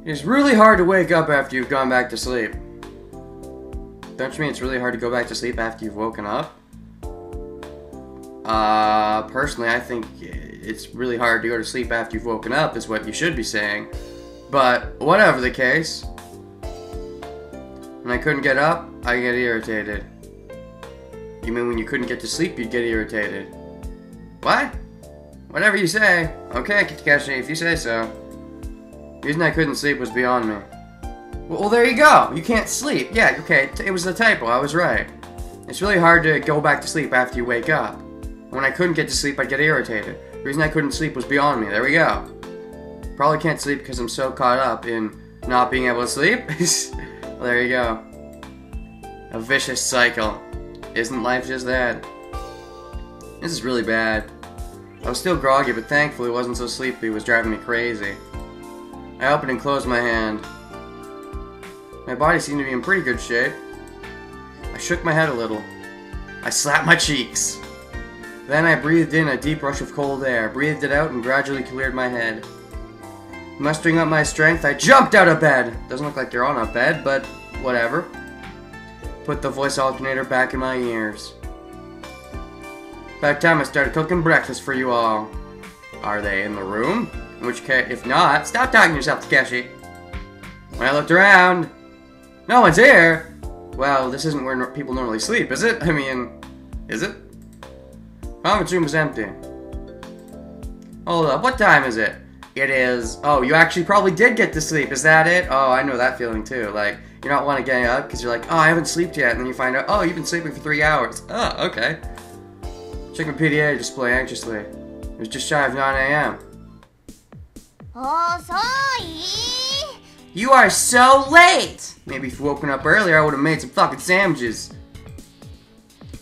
It's really hard to wake up after you've gone back to sleep. Don't you mean it's really hard to go back to sleep after you've woken up? Personally, I think it's really hard to go to sleep after you've woken up is what you should be saying. But, whatever the case. When I couldn't get up, I get irritated. You mean when you couldn't get to sleep, you'd get irritated? What? Whatever you say. Okay, Takeshi, if you say so. The reason I couldn't sleep was beyond me. Well, there you go. You can't sleep. Yeah, okay, it was a typo. I was right. It's really hard to go back to sleep after you wake up. When I couldn't get to sleep, I'd get irritated. The reason I couldn't sleep was beyond me. There we go. Probably can't sleep because I'm so caught up in not being able to sleep. Well, there you go. A vicious cycle. Isn't life just that? This is really bad. I was still groggy, but thankfully it wasn't so sleepy. It was driving me crazy. I opened and closed my hand. My body seemed to be in pretty good shape. I shook my head a little. I slapped my cheeks. Then I breathed in a deep rush of cold air, breathed it out, and gradually cleared my head. Mustering up my strength, I jumped out of bed. Doesn't look like you're on a bed, but whatever. Put the voice alternator back in my ears. About time I started cooking breakfast for you all. Are they in the room? In which case, if not, stop talking to yourself, Takeshi. When I looked around, no one's here. Well, this isn't where people normally sleep, is it? I mean, is it? Conference room was empty. Hold up, what time is it? It is... Oh, you actually probably did get to sleep, is that it? Oh, I know that feeling too. Like, you're not wanting to get up because you're like, oh, I haven't slept yet. And then you find out, oh, you've been sleeping for 3 hours. Oh, okay. Checking PDA display anxiously. It was just shy of 9 a.m. You are so late! Maybe if you woken up earlier, I would have made some fucking sandwiches.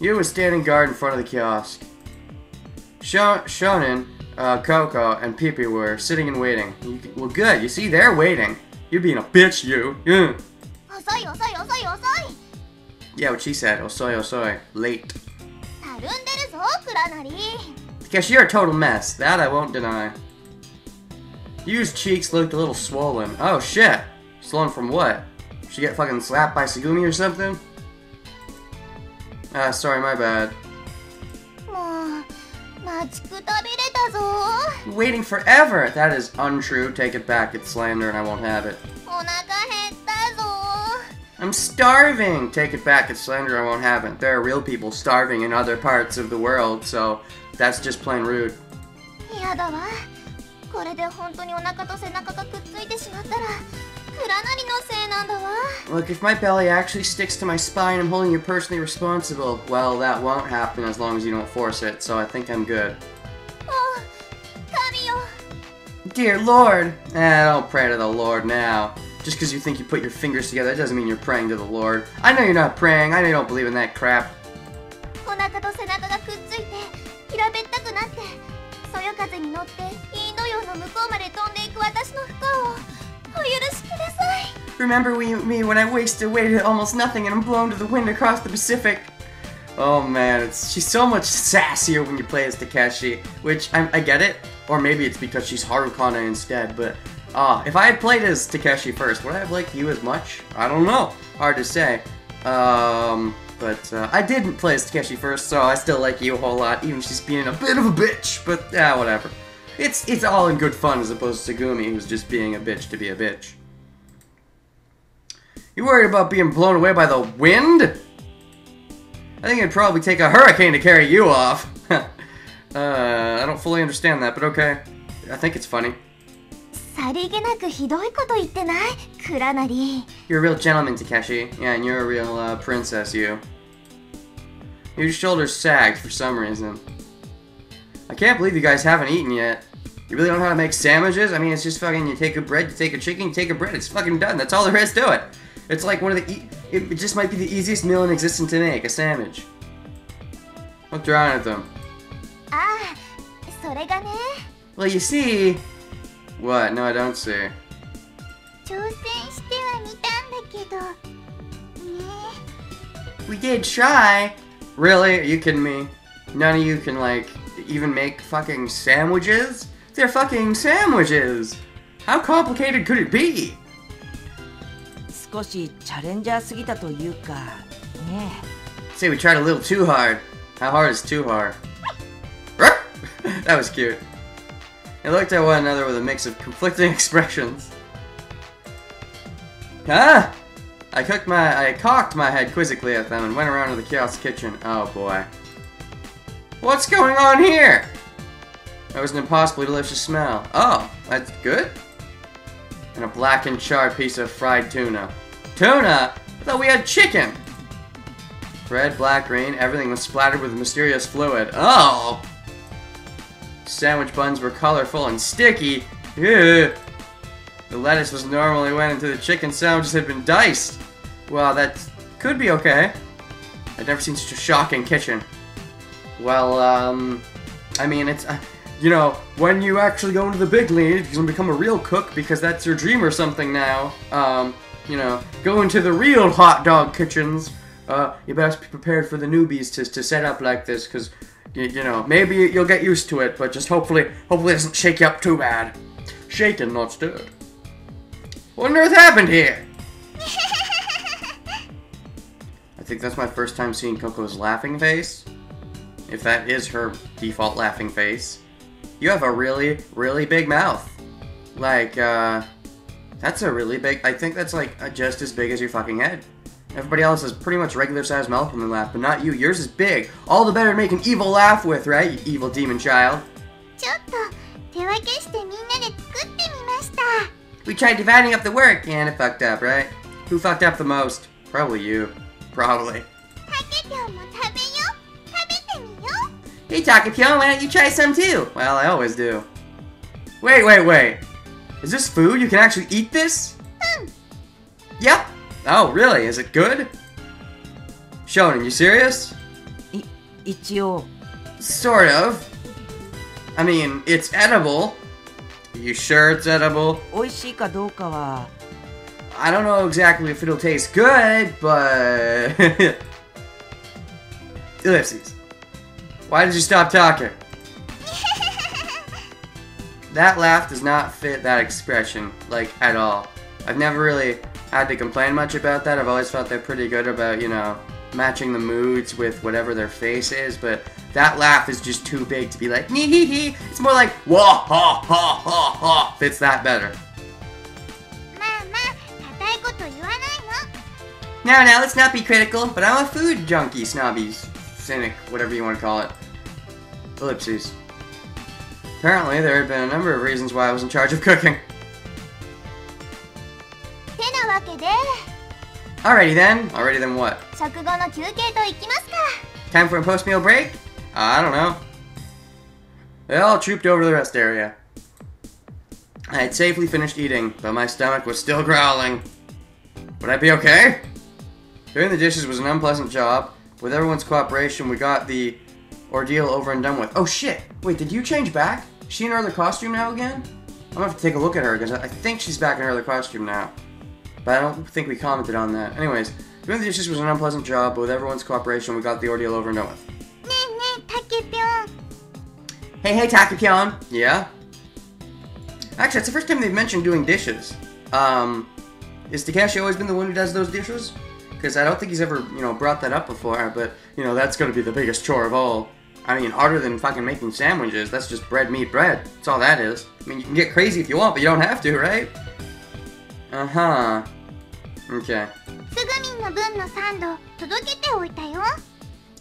You was standing guard in front of the kiosk. Shonen, Coco, and Pee-Pee were sitting and waiting. Well, good. You see, they're waiting. You're being a bitch, you. Yeah. Yeah, what she said. Osoi. Late. Because you're a total mess. That I won't deny. Yu's cheeks looked a little swollen. Oh, shit. Swollen from what? Did she get fucking slapped by Segumi or something? Sorry, my bad. Waiting forever! That is untrue. Take it back. It's slander and I won't have it. I'm starving! Take it back. It's slander. I won't have it. There are real people starving in other parts of the world, so that's just plain rude. Look, if my belly actually sticks to my spine, I'm holding you personally responsible. Well, that won't happen as long as you don't force it, so I think I'm good. Dear Lord! Don't pray to the Lord now. Just because you think you put your fingers together, that doesn't mean you're praying to the Lord. I know you're not praying. I know you don't believe in that crap. Remember me when I waited almost nothing and I'm blown to the wind across the Pacific. Oh man, she's so much sassier when you play as Takeshi, which I get it, or maybe it's because she's Harukana instead, but if I had played as Takeshi first, would I have liked you as much? I don't know. Hard to say. But I didn't play as Takeshi first, so I still like you a whole lot, even if she's being a bit of a bitch, but whatever. It's all in good fun as opposed to Segumi, who's just being a bitch to be a bitch. You worried about being blown away by the wind? I think it'd probably take a hurricane to carry you off. I don't fully understand that, but okay. I think it's funny. You're a real gentleman, Takeshi. Yeah, and you're a real princess, you. Your shoulders sagged for some reason. I can't believe you guys haven't eaten yet. You really don't know how to make sandwiches? I mean, it's just fucking, you take a bread, you take a chicken, you take a bread, it's fucking done. That's all there is to it. It's like one of the, it just might be the easiest meal in existence to make, a sandwich. Look around at them. Well, you see... What? No, I don't see. We did try. Really? Are you kidding me? None of you can, like, even make fucking sandwiches? They're fucking sandwiches! How complicated could it be? 少しチャレンジャーすぎたというかね。 Say we tried a little too hard. How hard is too hard? That was cute. They looked at one another with a mix of conflicting expressions. Ah! I cocked my head quizzically at them and went around to the kiosk kitchen. Oh boy. What's going on here? That was an impossibly delicious smell. Oh, that's good? And a blackened charred piece of fried tuna. Tuna? I thought we had chicken! Red, black, green, everything was splattered with mysterious fluid. Oh! Sandwich buns were colorful and sticky. Ew. The lettuce was normally went into the chicken sandwiches had been diced. Well, that could be okay. I've never seen such a shocking kitchen. Well, I mean, it's, you know, when you actually go into the big leagues and become a real cook because that's your dream or something now, you know, go into the real hot dog kitchens, you best be prepared for the newbies to set up like this, because, you know, maybe you'll get used to it, but just hopefully it doesn't shake you up too bad. Shaken, not stirred. What on earth happened here? I think that's my first time seeing Coco's laughing face. If that is her default laughing face. You have a really, really big mouth. Like, that's a really big, I think that's like just as big as your fucking head. Everybody else has pretty much regular sized mouth when they laugh, but not you. Yours is big. All the better to make an evil laugh with, right, you evil demon child? We tried dividing up the work, and it fucked up, right? Who fucked up the most? Probably you. Probably. Hey Takapyo, why don't you try some too? Well, I always do. Wait. Is this food? You can actually eat this? Yep. Oh, really? Is it good? Shonen, you serious? 一応 Sort of. I mean, it's edible. Are you sure it's edible? 美味しいかどうかは I don't know exactly if it'll taste good, but... Ellipses. Why did you stop talking? That laugh does not fit that expression, like, at all. I've never really had to complain much about that. I've always thought they're pretty good about, you know, matching the moods with whatever their face is, but that laugh is just too big to be like, nee hee hee. It's more like, wah ha ha ha ha. Fits that better. Now, let's not be critical, but I'm a food junkie, snobby, cynic, whatever you want to call it. Ellipses. Apparently, there had been a number of reasons why I was in charge of cooking. Alrighty then. Alrighty then what? Time for a post-meal break? I don't know. They all trooped over to the rest area. I had safely finished eating, but my stomach was still growling. Would I be okay? Doing the dishes was an unpleasant job. With everyone's cooperation, we got the ordeal over and done with. Oh shit! Wait, did you change back? Is she in her other costume now again? I'm gonna have to take a look at her, because I think she's back in her other costume now. But I don't think we commented on that. Anyways, doing the dishes was an unpleasant job, but with everyone's cooperation, we got the ordeal over and done with. Hey, Takapyon! Yeah? Actually, it's the first time they've mentioned doing dishes. Is Takeshi always been the one who does those dishes? Because I don't think he's ever, you know, brought that up before, but, you know, that's gonna be the biggest chore of all. I mean, harder than fucking making sandwiches, that's just bread, meat, bread. That's all that is. I mean, you can get crazy if you want, but you don't have to, right? Uh-huh. Okay.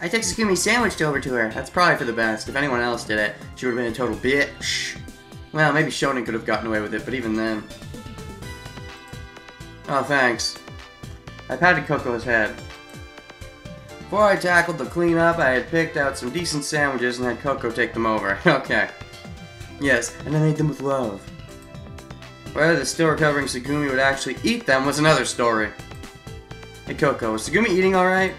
I took Sugumi's sandwich over to her. That's probably for the best. If anyone else did it, she would have been a total bitch. Well, maybe Shonen could have gotten away with it, but even then. Oh, thanks. I patted Coco's head. Before I tackled the cleanup, I had picked out some decent sandwiches and had Coco take them over. Okay. Yes, and I made them with love. Whether the still recovering Sugumi would actually eat them was another story. Hey Coco, is Sugumi eating alright?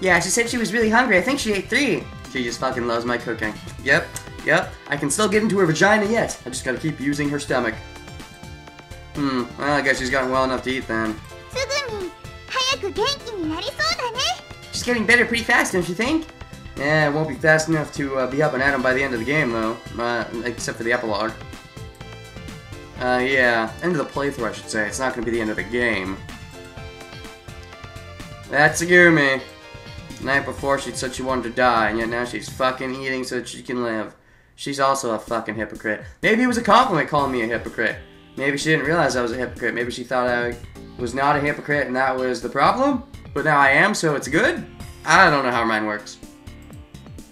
Yeah, she said she was really hungry. I think she ate 3. She just fucking loves my cooking. Yep. I can still get into her vagina yet. I just gotta keep using her stomach. Well, I guess she's gotten well enough to eat then. She's getting better pretty fast, don't you think? Yeah, it won't be fast enough to be helping Adam by the end of the game, though. Except for the epilogue. Yeah. End of the playthrough, I should say. It's not going to be the end of the game. That's Segumi. The night before, she said she wanted to die, and yet now she's fucking eating so that she can live. She's also a fucking hypocrite. Maybe it was a compliment calling me a hypocrite. Maybe she didn't realize I was a hypocrite. Maybe she thought I was not a hypocrite and that was the problem. But now I am, so it's good? I don't know how her mind works.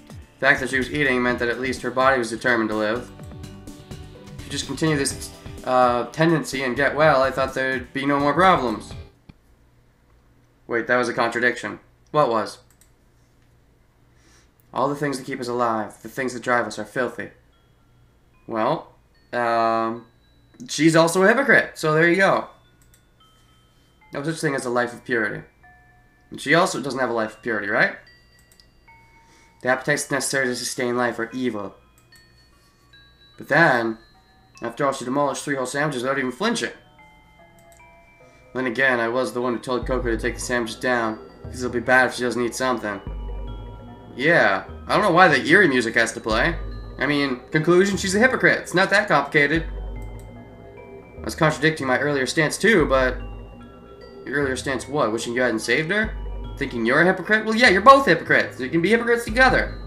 The fact that she was eating meant that at least her body was determined to live. If you just continue this tendency and get well, I thought there'd be no more problems. Wait, that was a contradiction. What was? All the things that keep us alive, the things that drive us, are filthy. Well, she's also a hypocrite, so there you go. No such thing as a life of purity. And she also doesn't have a life of purity, right? The appetites necessary to sustain life are evil. But then, after all, she demolished 3 whole sandwiches without even flinching. Then again, I was the one who told Coco to take the sandwiches down, because it'll be bad if she doesn't eat something. Yeah, I don't know why the eerie music has to play. I mean, conclusion, she's a hypocrite. It's not that complicated. I was contradicting my earlier stance too, but... Your earlier stance what? Wishing you hadn't saved her? Thinking you're a hypocrite? Well, yeah, you're both hypocrites. You can be hypocrites together.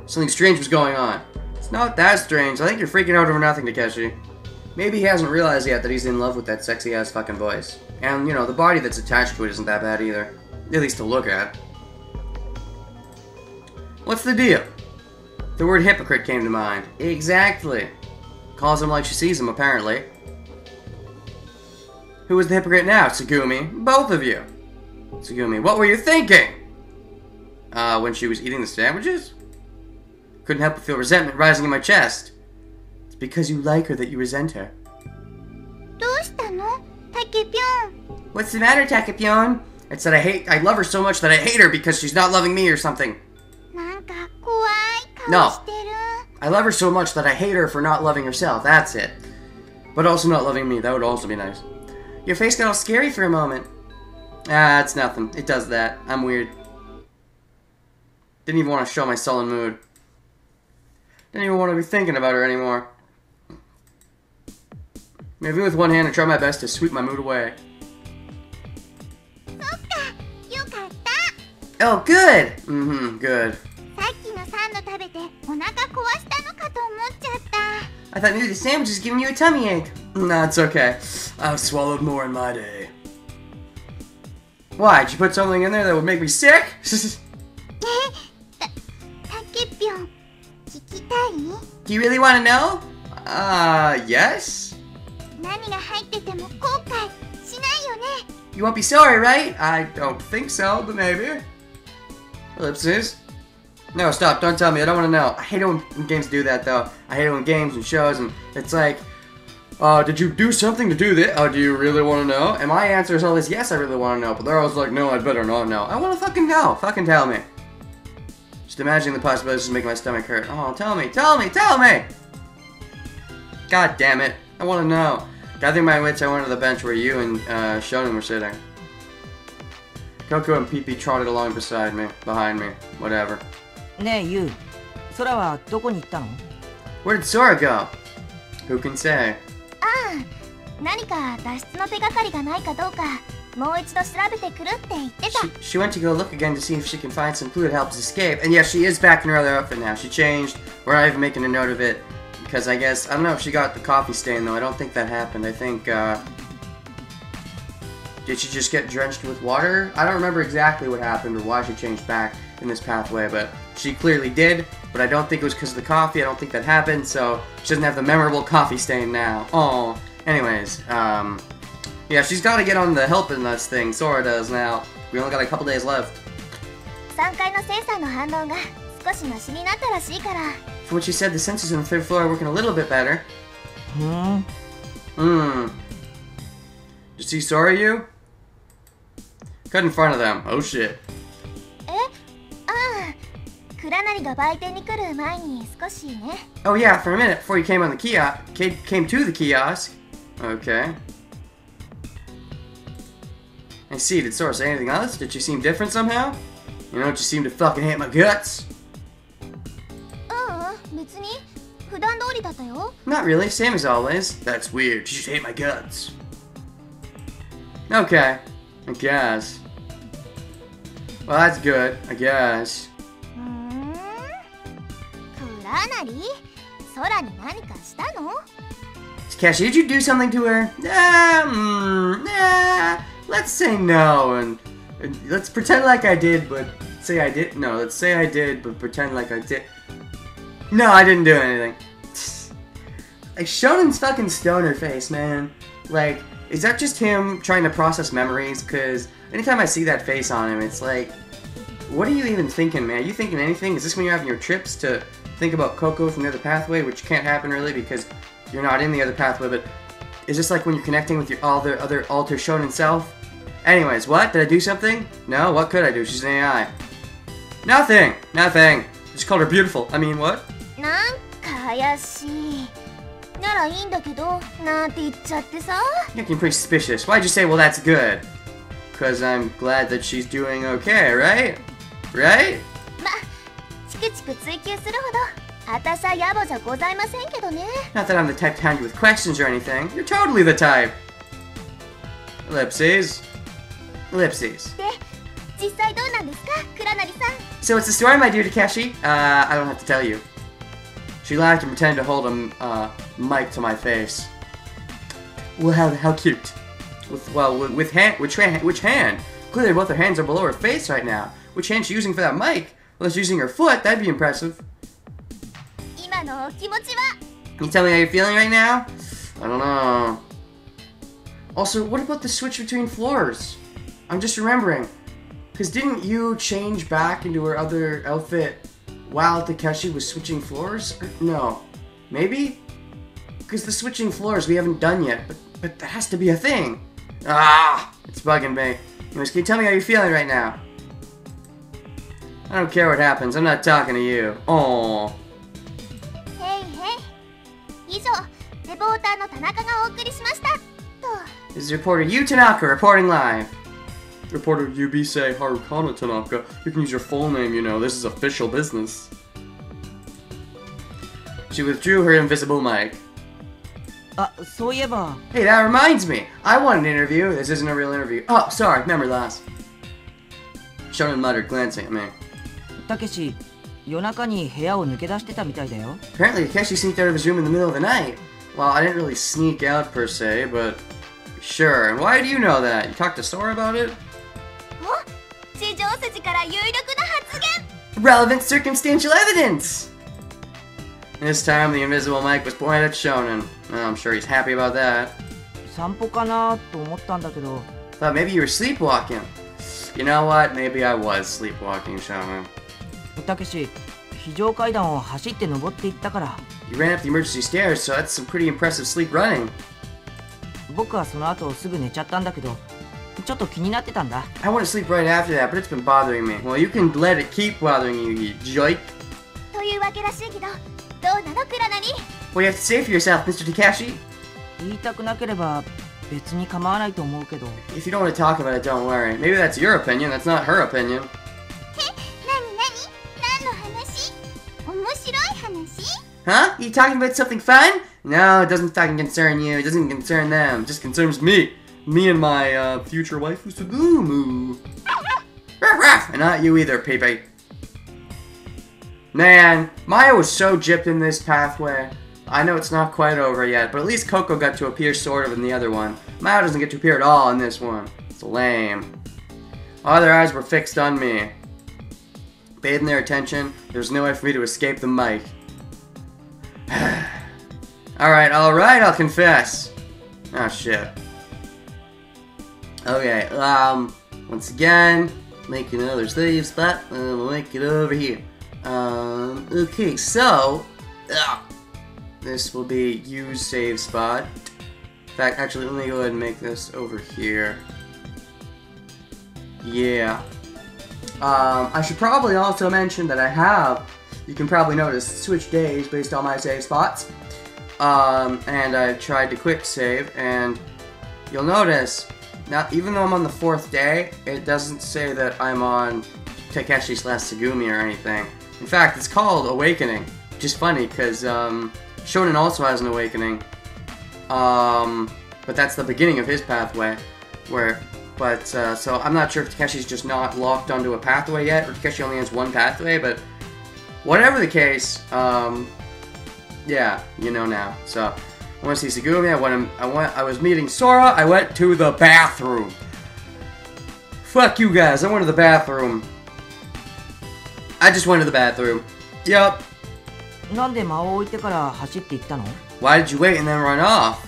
Something strange was going on. It's not that strange. I think you're freaking out over nothing, Takeshi. Maybe he hasn't realized yet that he's in love with that sexy-ass fucking voice. And, you know, the body that's attached to it isn't that bad either. At least to look at. What's the deal? The word hypocrite came to mind. Exactly. Calls him like she sees him, apparently. Who is the hypocrite now, Segumi? Both of you. Segumi, what were you thinking? When she was eating the sandwiches? Couldn't help but feel resentment rising in my chest. It's because you like her that you resent her. What's the matter, Takepyon? It's that I love her so much that I hate her because she's not loving me or something. No. I love her so much that I hate her for not loving herself, that's it. But also not loving me, that would also be nice. Your face got all scary for a moment. Ah, it's nothing. It does that. I'm weird. Didn't even want to show my sullen mood. Didn't even want to be thinking about her anymore. Maybe with one hand I try my best to sweep my mood away. Oh, good! Mm-hmm, good. I thought maybe the sandwich is giving you a tummy ache. Nah, it's okay. I've swallowed more in my day. Why? Did you put something in there that would make me sick? Do you really want to know? Yes? You won't be sorry, right? I don't think so, but maybe. Ellipses. No, stop. Don't tell me. I don't want to know. I hate it when games do that, though. I hate it when games and shows, and it's like, did you do something to do this? Oh, do you really want to know? And my answer is always, yes, I really want to know. But they're always like, no, I'd better not know. I want to fucking know. Fucking tell me. Just imagining the possibilities just make my stomach hurt. Oh, tell me. Tell me. Tell me! God damn it. I want to know. Gathering my wits, I went to the bench where you and Shonen were sitting. Coco and Pee-Pee trotted along beside me. Behind me. Whatever. ねえユウ、空はどこに行ったの？ Where did Sora go? Who can say? 何か脱出の手がかりがないかどうかもう一度調べてくるって言ってた。 She went to go look again to see if she can find some clue that helps escape. And yes, she is back in her other outfit now. She changed. We're not even making a note of it. Because I guess, I don't know if she got the coffee stain though. I don't think that happened. I think, did she just get drenched with water? I don't remember exactly what happened or why she changed back in this pathway, but she clearly did. But I don't think it was because of the coffee. I don't think that happened, so she doesn't have the memorable coffee stain now. Oh, anyways, yeah, she's got to get on the helping us thing. Sora does now. We only got a couple days left. 3階のセンサーの反応が少しマシになったらしいから。 From what she said, the sensors on the 3rd floor are working a little bit better. Did you see Sora, you? Cut in front of them. Oh shit. 倉成が売店に来る前に少しね。 Oh yeah, for a minute before you came on the kiosk, came to the kiosk. Okay. I see. Did Sora say anything else? Did she seem different somehow? You know, just seem to fucking hate my guts. 別に普段通りだったよ。 Not really, same as always. That's weird, you just hate my guts. Okay, I guess. Well, that's good, I guess. プラナリ空に何かしたの？ Takeshi, did you do something to her? Nah, let's say no, and let's pretend like I did, but say I did. No, let's say I did, but pretend like I did. No, I didn't do anything. Like, Shonen's fucking stoner face, man. Like, is that just him trying to process memories? Because anytime I see that face on him, it's like, what are you even thinking, man? Are you thinking anything? Is this when you're having your trips to think about Coco from the other pathway, which can't happen really because you're not in the other pathway, but is this like when you're connecting with your other alter Shonen self? Anyways, what? Did I do something? No? What could I do? She's an AI. Nothing! Nothing! Just called her beautiful. I mean, what? なんか怪しい。ならいいんだけど、なんて言っちゃってさ。 You're looking pretty suspicious. Why'd you say, well, that's good? Because I'm glad that she's doing okay, right? Right? ま、チクチク追求するほど、あたしゃ野暮じゃございませんけどね。 Not that I'm the type to hound you with questions or anything. You're totally the type. Ellipses. Ellipses. で、実際どうなんですか、倉成さん。 So what's the story, my dear Takeshi? I don't have to tell you. She laughed and pretended to hold a mic to my face. Well, how cute. Which hand? Clearly both her hands are below her face right now. Which hand she using for that mic? Well, she's using her foot. That'd be impressive. 今のお気持ちは？ Can you tell me how you're feeling right now? I don't know. Also, what about the switch between floors? I'm just remembering. Because didn't you change back into her other outfit while Takeshi was switching floors? Or, no. Maybe? Because the switching floors we haven't done yet, but that has to be a thing. Ah! It's bugging me. Anyways, can you tell me how you're feeling right now? I don't care what happens. I'm not talking to you. Aww. へいへい。以上、レポーターの田中がお送りしました。と。 This is reporter Yu Tanaka reporting live. Reporter Yubisei Harukana Tanaka. You can use your full name, you know. This is official business. She withdrew her invisible mic. あ、そういえば。 Hey, that reminds me. I want an interview. This isn't a real interview. Oh, sorry. Memory loss. Shonen muttered, glancing at me. たけし、夜中に部屋を抜け出してたみたいだよ。 Apparently, Takeshi sneaked out of his room in the middle of the night. Well, I didn't really sneak out per se, but sure. And why do you know that? You talked to Sora about it? お、地上筋から有力な発言。 Relevant circumstantial evidence! This time, the invisible mic was pointed at Shonen. Oh, I'm sure he's happy about that. 散歩かなと思ったんだけど。 Thought maybe you were sleepwalking. You know what? Maybe I was sleepwalking, Shonen. たけし、非常階段を走って登っていったから。 You ran up the emergency stairs, so that's some pretty impressive sleep running. 僕はその後すぐ寝ちゃったんだけど、ちょっと気になってたんだ。 I want to sleep right after that, but it's been bothering me. Well, you can let it keep bothering you, you joik. というわけらしいけど、どうなの倉成？ Well, you have to say for yourself, Mr. Takeshi. 言いたくなければ別に構わないと思うけど。 If you don't want to talk about it, don't worry. Maybe that's your opinion, that's not her opinion. 何の話？面白い話？ Huh? You talking about something fun? No, it doesn't fucking concern you. It doesn't concern them. It just concerns me. Me and my future wife, Sugumu. And not you either, Pepe. Man, Maya was so gypped in this pathway. I know it's not quite over yet, but at least Coco got to appear sort of in the other one. Maya doesn't get to appear at all in this one. It's lame. All their eyes were fixed on me. Bathing their attention, there was no way for me to escape the mic. Alright, I'll confess. Oh shit. Okay, once again, make another save spot, and we'll make it over here. Okay, so, this will be use save spot. In fact, actually, let me go ahead and make this over here. Yeah. I should probably also mention that I have, you can probably notice, switch days based on my save spots. And I've tried to quick save, and you'll notice, now even though I'm on the 4th day, it doesn't say that I'm on Takeshi/Tsugumi or anything. In fact, it's called Awakening, which is funny because Shonen also has an awakening. But that's the beginning of his pathway. So I'm not sure if Takeshi's just not locked onto a pathway yet, or Takeshi only has one pathway, but whatever the case, yeah, you know now. So I want to see Tsugumi. I was meeting Sora. I went to the bathroom. Fuck you guys. I went to the bathroom. I just went to the bathroom. Yup. なんで間を置いてから走っていったの? Why did you wait and then run off?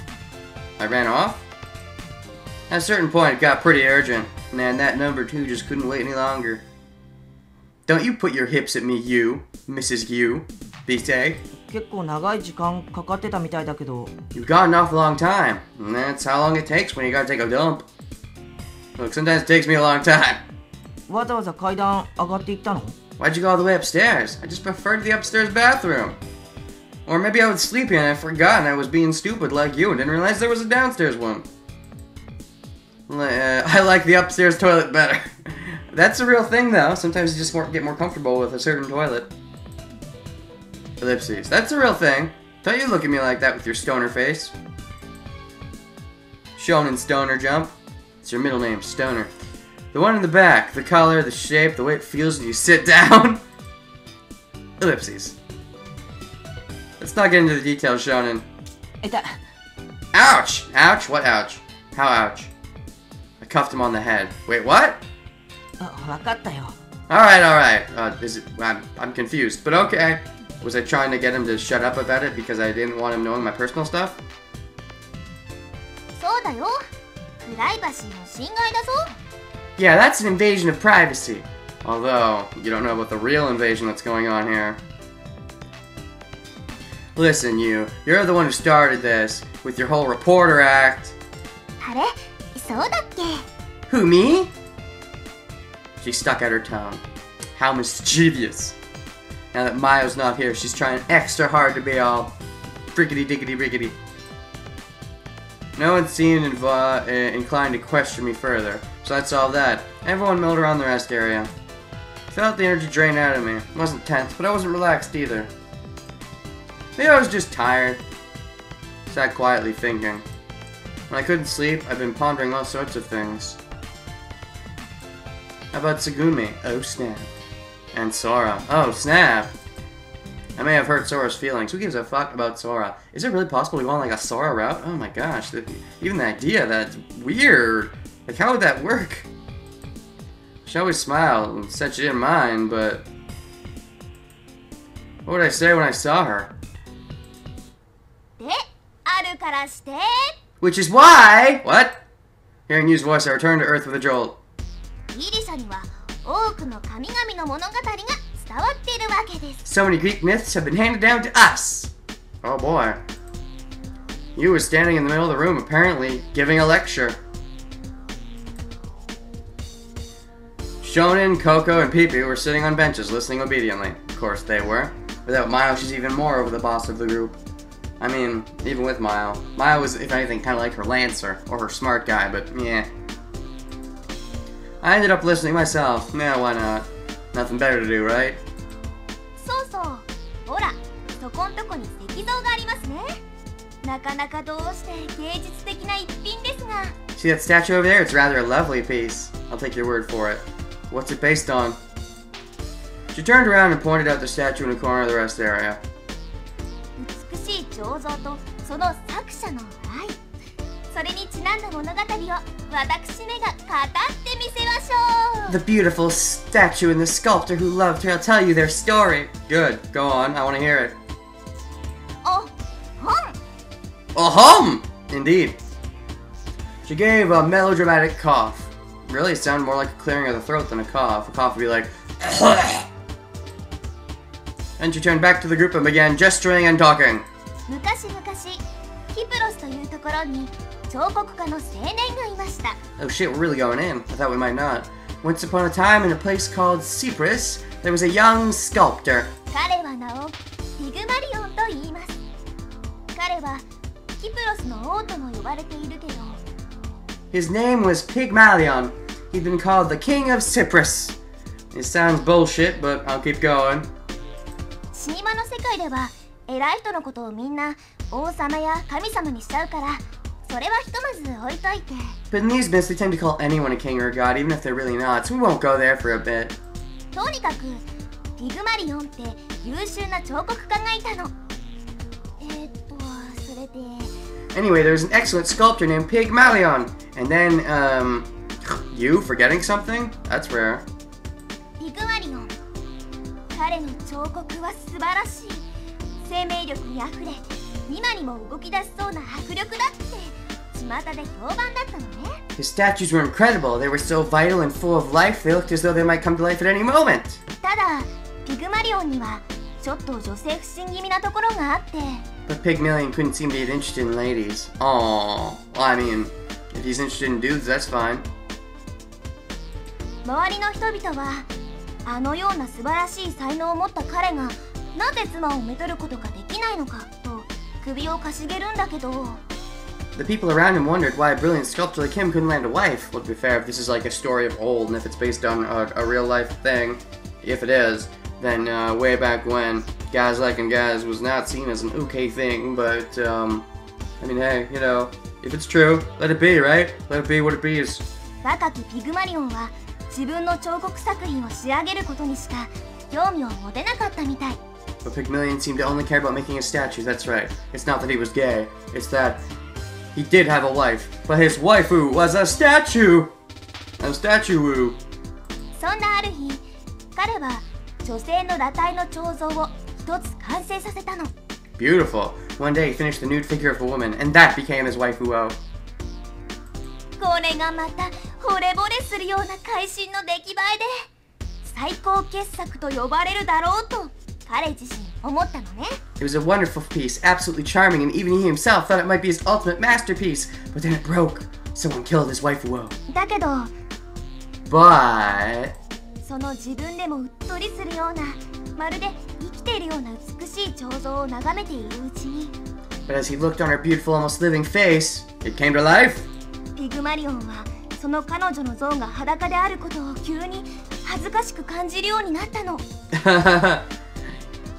I ran off? At a certain point, it got pretty urgent. Man, that number 2 just couldn't wait any longer. Don't you put your hips at me, you, Mrs. You, Bite. 結構長い時間かかってたみたいだけど。 You've gotten off a long time. And that's how long it takes when you gotta take a dump. Look, sometimes it takes me a long time. わざわざ階段上がっていったの? Why'd you go all the way upstairs? I just preferred the upstairs bathroom. Or maybe I was sleepy and I forgot and I was being stupid like you and didn't realize there was a downstairs one. I like the upstairs toilet better. That's a real thing though. Sometimes you just get more comfortable with a certain toilet. Ellipses. That's a real thing. Don't you look at me like that with your stoner face. Shonen Stoner Jump. It's your middle name, Stoner. The one in the back. The color, the shape, the way it feels when you sit down. Ellipses. Let's not get into the details, Shonen. Ouch! Ouch? What ouch? How ouch? I cuffed him on the head. Wait, what? わかったよ. Alright, alright. I'm confused, but okay. Was I trying to get him to shut up about it because I didn't want him knowing my personal stuff? そうだよ。プライバシーの侵害だぞ。 Yeah, that's an invasion of privacy. Although, you don't know about the real invasion that's going on here. Listen, you're the one who started this, with your whole reporter act. あれ? そうだっけ? Who, me? She stuck out her tongue. How mischievous. Now that Mayo's not here, she's trying extra hard to be all friggity-diggity-riggity. No one seemed inclined to question me further, so that's all that. Everyone milled around the rest area. I felt the energy drain out of me. I wasn't tense, but I wasn't relaxed either. Maybe I was just tired. Sat quietly thinking. When I couldn't sleep, I've been pondering all sorts of things. How about Tsugumi? Oh snap. And Sora. Oh snap! I may have hurt Sora's feelings. Who gives a fuck about Sora? Is it really possible to go on like a Sora route? Oh my gosh, even the idea, that's weird. Like, how would that work? She always smiled and said she didn't mind, but... what would I say when I saw her? で、あるからして。 Which is why... What? Hearing Yu's voice, I returned to Earth with a jolt. ギリシャには多くの神々の物語が伝わっているわけです。 So many Greek myths have been handed down to us! Oh boy. Yu was standing in the middle of the room, apparently giving a lecture. Shonen, Coco, and Pipi were sitting on benches, listening obediently. Of course they were. Without Mio, she's even more over the boss of the group. I mean, even with Mio. Mio was, if anything, kind of like her Lancer, or her smart guy, but yeah. I ended up listening myself. Yeah, why not? Nothing better to do, right? そうそう。ほら、そこんとこに石像がありますね。なかなかどうして芸術的な一品ですが。 See that statue over there? It's rather a lovely piece. I'll take your word for it. What's it based on? She turned around and pointed out the statue in the corner of the rest area. 美しい彫像とその作者の愛。それにちなんだ物語を私めが語ってみせましょう。 The beautiful statue and the sculptor who loved her. I'll tell you their story. Good. Go on. I want to hear it. お、ほん。 Ahem! Indeed. She gave a melodramatic cough. Really, it sounded more like a clearing of the throat than a cough. A cough would be like... And she turned back to the group and began gesturing and talking. 昔々、キプロスというところに彫刻家の青年がいました。 Oh shit, we're really going in. I thought we might not. Once upon a time in a place called Cyprus, there was a young sculptor. 彼は名をピグマリオンと言います。彼はキプロスの王とも呼ばれているけど。 His name was Pygmalion. He'd been called the King of Cyprus. It sounds bullshit, but I'll keep going. 神話の世界では偉い人のことをみんな王様や神様にしちゃうから、それはひとまず置いといて。 But in these myths, they tend to call anyone a king or a god, even if they're really not, so we won't go there for a bit. とにかくピグマリオンって優秀な彫刻家がいたの。それで Anyway, there's an excellent sculptor named PYGMALION. And then, you forgetting something? That's rare. ピグマリオン、彼の彫刻は素晴らしい。生命力にあふれ、今にも動き出しそうな迫力だって巷で評判だったのね。 His statues were incredible. They were so vital and full of life, they looked as though they might come to life at any moment. ただピグマリオンにはちょっと女性不信気味なところがあって。 But Pygmalion couldn't seem to get interested in ladies. Aww. Well, I mean, if he's interested in dudes, that's fine. 周りの人々はあのような素晴らしい才能を持った彼がなぜ妻をめとることができないのかと首をかしげるんだけど。 The people around him wondered why a brilliant sculptor like him couldn't land a wife. Well, to be fair, if this is like a story of old, and if it's based on a real-life thing, if it is, then way back when, guys liking guys was not seen as an okay thing, but, I mean, hey, you know, if it's true, let it be, right? Let it be what it be is. 若きピグマリオンは自分の彫刻作品を仕上げることにしか興味を持てなかったみたい。 But Pygmalion seemed to only care about making a statue, that's right. It's not that he was gay, it's that he did have a wife, but his waifu was a statue! A statue-woo. そんなある日、彼は女性の裸体の彫像を一つ完成させたの。 Beautiful. One day he finished the nude figure of a woman, and that became his waifu-o. これがまた惚れ惚れするような会心の出来栄えで最高傑作と呼ばれるだろうと彼自身思ったのね。 It was a wonderful piece, absolutely charming, and even he himself thought it might be his ultimate masterpiece. But then it broke. Someone killed his waifu-o. だけど But その自分でもうっとりするようなまるで生きているような美しい彫像を眺めているうちに But as he looked on her beautiful, almost living face, it came to life. ピグマリオンはその彼女の像が裸であることを急に恥ずかしく感じるようになったの。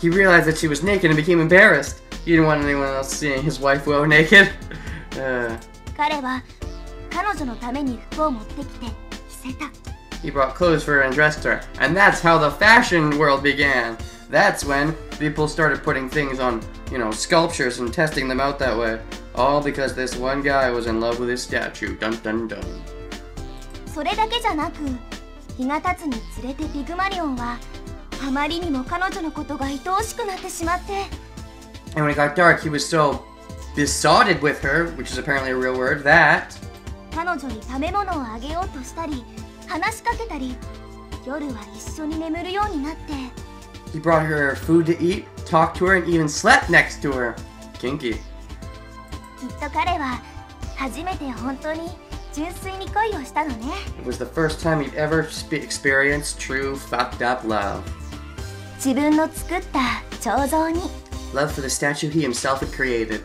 He realized that she was naked and became embarrassed. He didn't want anyone else seeing his waifu-o naked. 彼は彼女のために服を持ってきて着せた。 He brought clothes for her and dressed her. And that's how the fashion world began. That's when people started putting things on, you know, sculptures and testing them out that way. All because this one guy was in love with his statue. Dun dun dun. それだけじゃなく日が経つにつれてピグマリオンはあまりにも彼女のことが愛おしくなってしまって。 And when it got dark, he was so besotted with her, which is apparently a real word, that 彼女に食べ物をあげようとしたり話しかけたり夜は一緒に眠るようになって he brought her food to eat, talked to her, and even slept next to her. Kinky. きっと彼は初めて本当に純粋に恋をしたのね。 It was the first time he'd ever experienced true fucked up love. 自分の作った彫像に Love for the statue he himself had created.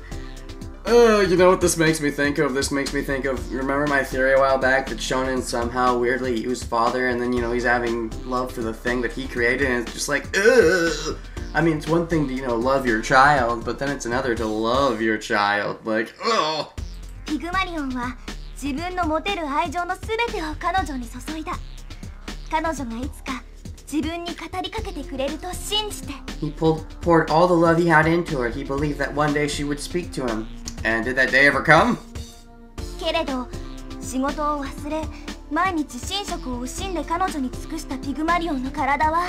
You know what this makes me think of? This makes me think of, remember my theory a while back that Shonen somehow weirdly used father and then, you know, he's having love for the thing that he created and it's just like, ugh. I mean, it's one thing to, you know, love your child, but then it's another to love your child. Like, ugh. ピグマリオンは自分の持てる愛情のすべてを彼女に注いだ。彼女がいつか自分に語りかけてくれると信じて。 He poured all the love he had into her. He believed that one day she would speak to him. And did that day ever come? けれど仕事を忘れ毎日寝食を惜しんで彼女に尽くしたピグマリオンの体は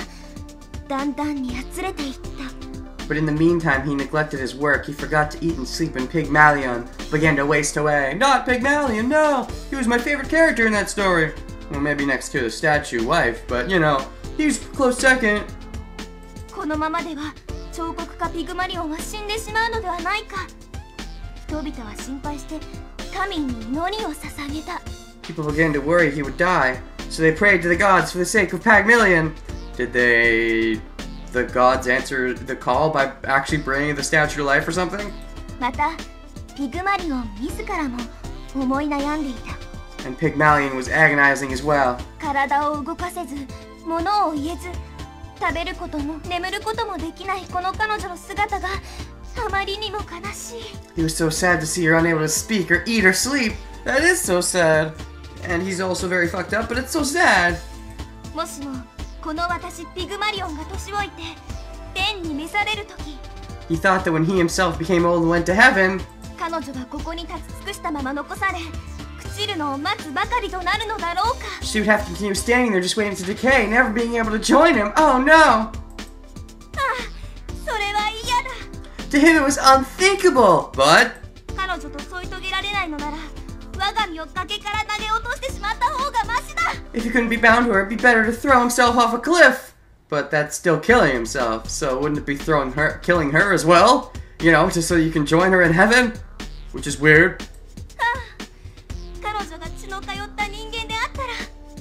だんだんにやつれていった。 But in the meantime, he neglected his work. He forgot to eat and sleep, and Pygmalion began to waste away. Not Pygmalion, no! He was my favorite character in that story. Well, maybe next to the statue wife, but you know, he's close second. このままでは彫刻家ピグマリオンは死んでしまうのではないか。人々は心配して神に祈りを捧げた。 People began to worry he would die, so they prayed to the gods for the sake of Pygmalion. Did the gods answer the call by actually bringing the statue to life or something? またピグマリオン自らも思い悩んでいた。 And Pygmalion was agonizing as well. 体を動かせず物を言えず食べることも眠ることもできないこの彼女の姿があまりにも悲しい。 He was so sad to see her unable to speak or eat or sleep. That is so sad. And he's also very fucked up, but it's so sad. もしもこの私ピグマリオンが年老いて天に召されるとき、 He thought that when he himself became old and went to heaven, 彼女がここに立ち尽くしたまま残され朽ちるのを待つばかりとなるのだろうか。 she would have to continue standing there just waiting to decay, never being able to join him. Oh no! ああ、それは嫌だ。 To him it was unthinkable, but 彼女と添い遂げられないのなら我が身を崖から投げ落としてしまった方がマシだ。 if he couldn't be bound to her, it'd be better to throw himself off a cliff. But that's still killing himself, so wouldn't it be killing her as well? You know, just so you can join her in heaven? Which is weird. ああ、彼女が血の通った人間であったら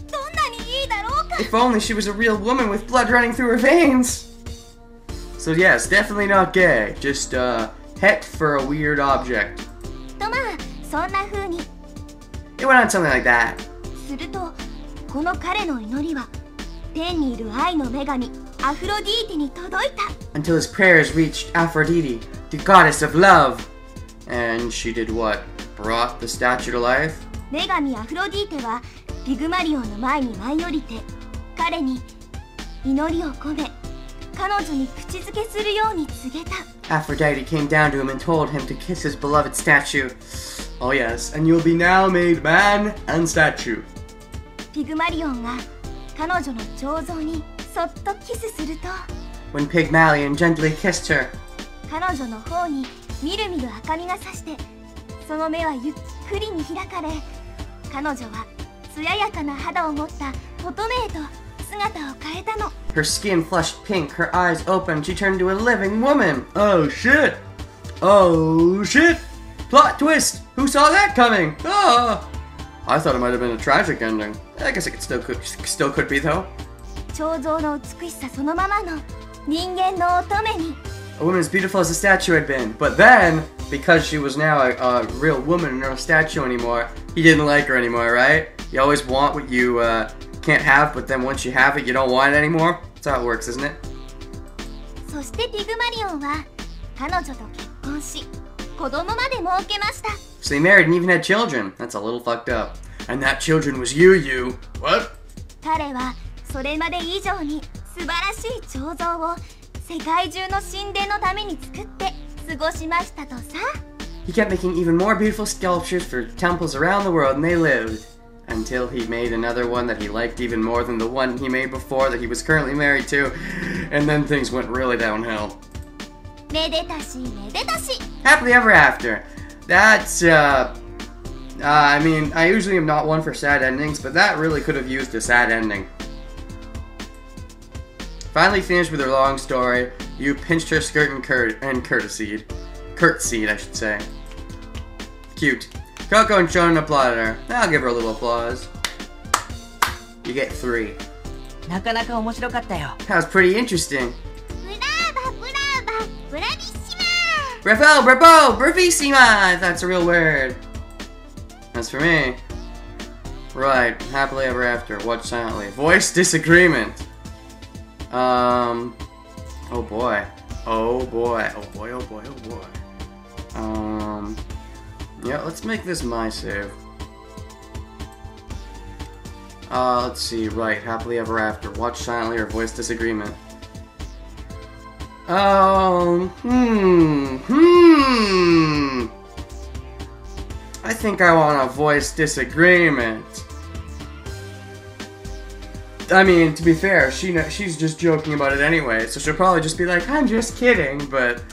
どんなにいいだろうか。 If only she was a real woman with blood running through her veins. So yes, definitely not gay. Just het for a weird object. とまあそんな風に。 It went on something like that. するとこの彼の祈りは天にいる愛の女神アフロディーテに届いた。 Until his prayers reached Aphrodite, the goddess of love. And she did what? Brought the statue to life? 女神アフロディーテはピグマリオンの前に舞い降りて彼に祈りを込め彼女に口づけするように告げた。 Aphrodite came down to him and told him to kiss his beloved statue. Oh yes, and you'll be now made man and statue. ピグマリオンが彼女の彫像にそっとキスすると When Pygmalion gently kissed her, 彼女の方にみるみる赤みがさしてその目はゆっくりに開かれ彼女は艶やかな肌を持った乙女へと姿を変えたの。 her skin flushed pink, her eyes opened, she turned to a living woman. Oh shit! Oh shit! Plot twist! Who saw that coming? Ah! I thought it might have been a tragic ending. I guess it still could be though. 彫像の美しさそのままの人間の乙女に A woman as beautiful as the statue had been. But then, because she was now a real woman and not a statue anymore, he didn't like her anymore, right? You always want what you can't have, but then once you have it, you don't want it anymore? That's how it works, isn't it? そしてピグマリオンは彼女と結婚し子供まで設けました。 So they married and even had children. That's a little fucked up. And that children was you. What? 彼はそれまで以上に素晴らしい彫像を世界中の神殿のために作って過ごしましたとさ。 He kept making even more beautiful sculptures for temples around the world, and they lived. Until he made another one that he liked even more than the one he made before that he was currently married to. And then things went really downhill. めでたしめでたし。 Happily ever after. That's, I mean, I usually am not one for sad endings, but that really could have used a sad ending. Finally finished with her long story, you pinched her skirt and courtesied. Curtsied, I should say. Cute. Coco and Shonen applauded her. I'll give her a little applause. You get 3. なかなか面白かったよ。 That was pretty interesting. ブラーバブラーバブラビッシマ Bravo, bravo, bravissima! If that's a real word. That's for me. Right, happily ever after. Watch silently. Voice disagreement. Oh boy. Oh boy. Oh boy, oh boy, oh boy. Yeah, let's make this my save. Let's see. Right, happily ever after. Watch silently or voice disagreement. I think I want a voice disagreement. I mean, to be fair, she's just joking about it anyway, so she'll probably just be like, I'm just kidding, but...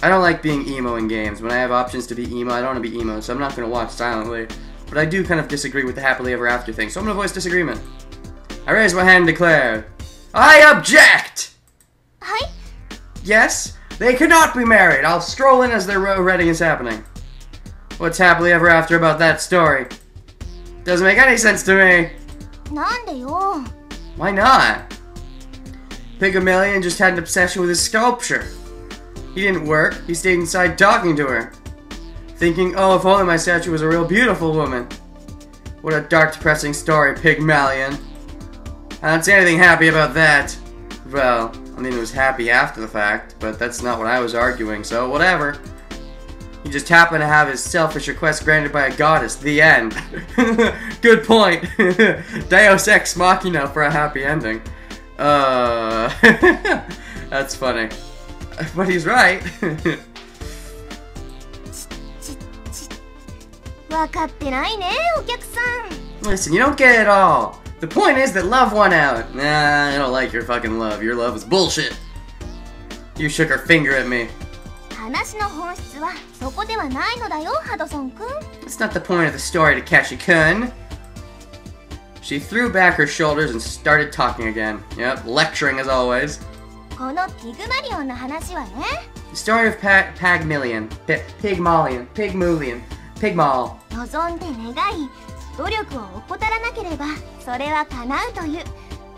I don't like being emo in games. When I have options to be emo, I don't want to be emo, so I'm not going to watch silently. But I do kind of disagree with the happily ever after thing, so I'm going to voice disagreement. I raise my hand and declare, I object! はい。 Yes, they cannot be married. I'll stroll in as their wedding is happening. What's happily ever after about that story? Doesn't make any sense to me. なんでよ。 Why not? Pygmalion just had an obsession with his sculpture. He didn't work, he stayed inside talking to her. Thinking, oh, if only my statue was a real beautiful woman. What a dark, depressing story, Pygmalion. I don't see anything happy about that. Well, I mean, it was happy after the fact, but that's not what I was arguing, so whatever. He just happened to have his selfish request granted by a goddess. The end. Good point. Deus Ex Machina for a happy ending. That's funny. But he's right. 分かってないね、お客さん。 Listen, you don't get it all. The point is that love won out. Nah, I don't like your fucking love. Your love is bullshit. You shook her finger at me. 話の本質はそこではないのだよ、ハドソン君。 That's not the point of the story, Takeshi-kun. She threw back her shoulders and started talking again. Yep, lecturing as always. このピグマリオンの話はね。 The story of PYGMALION. Pygmalion. Pygmal. 望んで願い、努力を怠らなければそれは叶うという、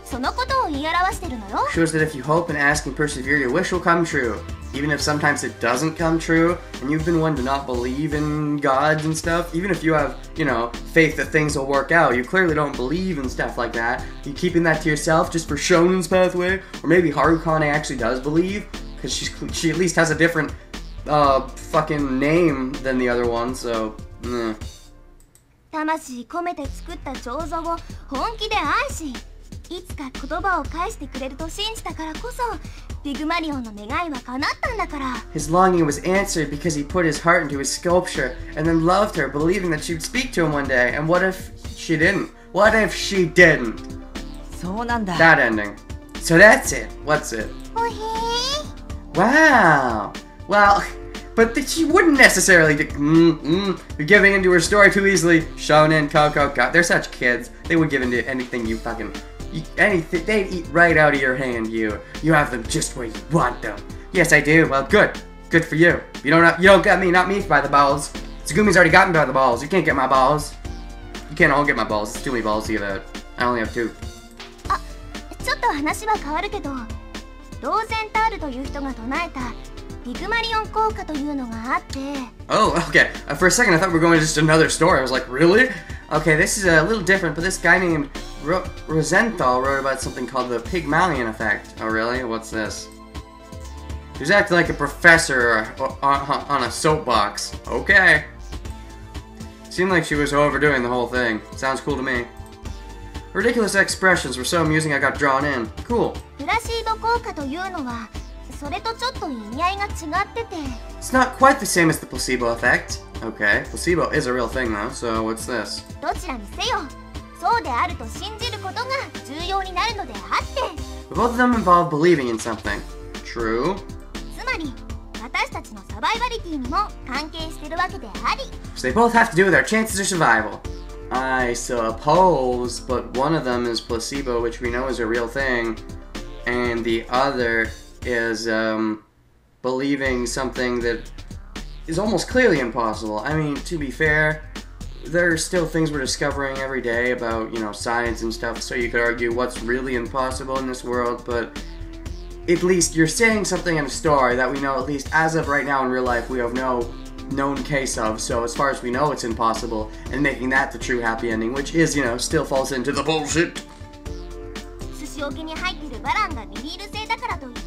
そのことを言い表してるのよ。 Shows that if you hope and ask and persevere, your wish will come true. Even if sometimes it doesn't come true, and you've been one to not believe in gods and stuff, even if you have, you know, faith that things will work out, you clearly don't believe in stuff like that. You keeping that to yourself just for Shonen's pathway? Or maybe Harukane actually does believe, because she at least has a different fucking name than the other one, so,魂込めて作った彫像を本気で愛し、いつか言葉を返してくれると信じたからこそ、ピグマリオンの願いは叶ったんだから。 His longing was answered because he put his heart into his sculpture and then loved her, believing that she would speak to him one day. And what if she didn't? What if she didn't? そうなんだ。 That ending. So that's it. What's it? おへー。 Wow. Well, but she wouldn't necessarily be giving into her story too easily. Shonen, Coco, God, they're such kids. They would give into anything you fucking... anything. They'd eat right out of your hand, you. You have them just where you want them. Yes, I do. Well, good. Good for you. You don't get me, not me by the balls. Tsugumi's already got me by the balls. You can't get my balls. You can't all get my balls. It's too many balls to give out. I only have 2. あ、ちょっと話は変わるけど、ローゼンタールという人が唱えたピグマリオン効果というのがあって。 Oh, okay. For a second, I thought we were going to just another story. I was like, really? Okay, this is a little different, but this guy named Rosenthal wrote about something called the Pygmalion effect. Oh, really? What's this? He was acting like a professor on a soapbox. Okay. Seemed like she was overdoing the whole thing. Sounds cool to me. Ridiculous expressions were so amusing I got drawn in. Cool. プラシーボ効果というのは、それとちょっと意味合いが違ってて。 It's not quite the same as the placebo effect. Okay, placebo is a real thing though, so what's this? どちらにせよ、そうであると信じることが重要になるのであって。 Both of them involve believing in something. True. つまり、私たちのサバイバリティにも関係してるわけであり。 So they both have to do with our chances of survival. I suppose, but one of them is placebo, which we know is a real thing, and the other is believing something that is almost clearly impossible. I mean, to be fair, there are still things we're discovering every day about, you know, science and stuff, so you could argue what's really impossible in this world, but at least you're saying something in a story that we know, at least as of right now in real life, we have no known case of, so as far as we know it's impossible, and making that the true happy ending, which is, you know, still falls into the bullshit. 寿司置きに入ってるバランがビニール製だからといって、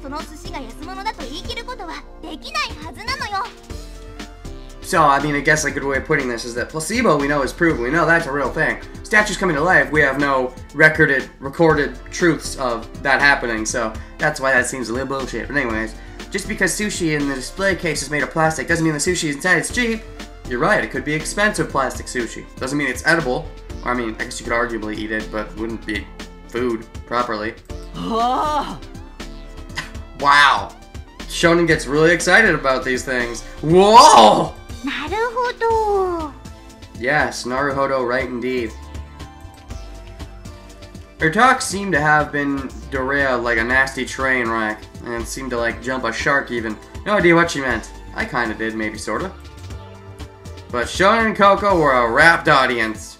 その寿司が安物だと言い切ることはできないはずなのよ。 So, I mean, I guess a good way of putting this is that placebo we know is proven. We know that's a real thing. Statues coming to life, we have no recorded truths of that happening, so that's why that seems a little bullshit. But anyways, just because sushi in the display case is made of plastic doesn't mean the sushi inside is cheap. You're right, it could be expensive plastic sushi. Doesn't mean it's edible. Or, I mean, I guess you could arguably eat it, but wouldn't be food properly. Oh! Wow! Shonen gets really excited about these things. Whoa! なるほど。 Yes, Naruhodo, right indeed. Her talk seemed to have been derailed like a nasty train wreck, and seemed to like jump a shark even. No idea what she meant. I kinda did, maybe sorta. But Shonen and Coco were a rapt audience.